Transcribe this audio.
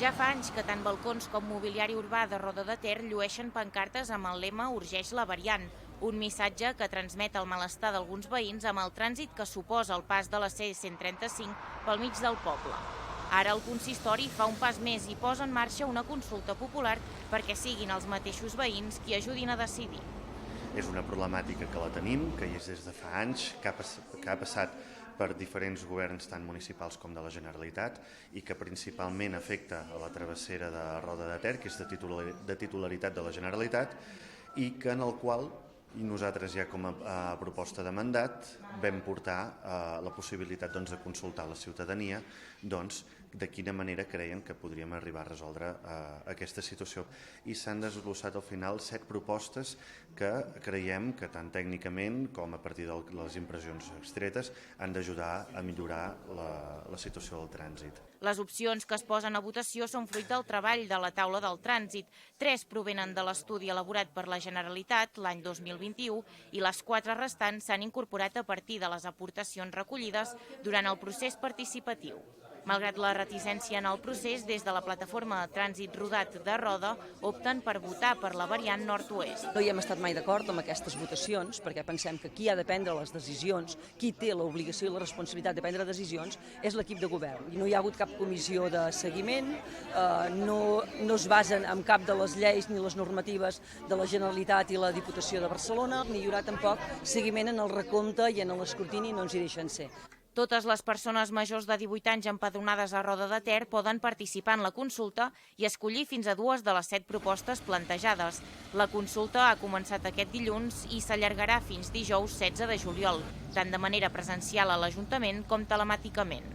Ja fa anys que tant balcons com mobiliari urbà de Roda de Ter llueixen pancartes amb el lema «Urgeix la variant», un missatge que transmet el malestar d'alguns veïns amb el trànsit que suposa el pas de la C-135 pel mig del poble. Ara el consistori fa un pas més i posa en marxa una consulta popular perquè siguin els mateixos veïns qui ajudin a decidir. És una problemàtica que la tenim, que hi és des de fa anys, que ha passat per diferents governs tant municipals com de la Generalitat i que principalment afecta a la travessera de Roda de Ter, que és de titularitat de la Generalitat, i que en el qual i nosaltres ja com a proposta de mandat vam portar la possibilitat de consultar a la ciutadania de quina manera creien que podríem arribar a resoldre aquesta situació. I s'han desglossat al final 7 propostes que creiem que tant tècnicament com a partir de les impressions extretes han d'ajudar a millorar la situació del trànsit. Les opcions que es posen a votació són fruit del treball de la taula del trànsit. 3 provenen de l'estudi elaborat per la Generalitat l'any 2021 i les 4 restants s'han incorporat a partir de les aportacions recollides durant el procés participatiu. Malgrat la reticència en el procés, des de la plataforma de trànsit rodat de Roda opten per votar per la variant nord-oest. No hi hem estat mai d'acord amb aquestes votacions perquè pensem que qui ha de prendre les decisions, qui té l'obligació i la responsabilitat de prendre decisions, és l'equip de govern. I no hi ha hagut cap comissió de seguiment, no es basen en cap de les lleis ni les normatives de la Generalitat i la Diputació de Barcelona, ni hi haurà tampoc seguiment en el recompte i en l'escrutini, no ens hi deixen ser. Totes les persones majors de 18 anys empadronades a Roda de Ter poden participar en la consulta i escollir fins a 2 de les 7 propostes plantejades. La consulta ha començat aquest dilluns i s'allargarà fins dijous 16 de juliol, tant de manera presencial a l'Ajuntament com telemàticament.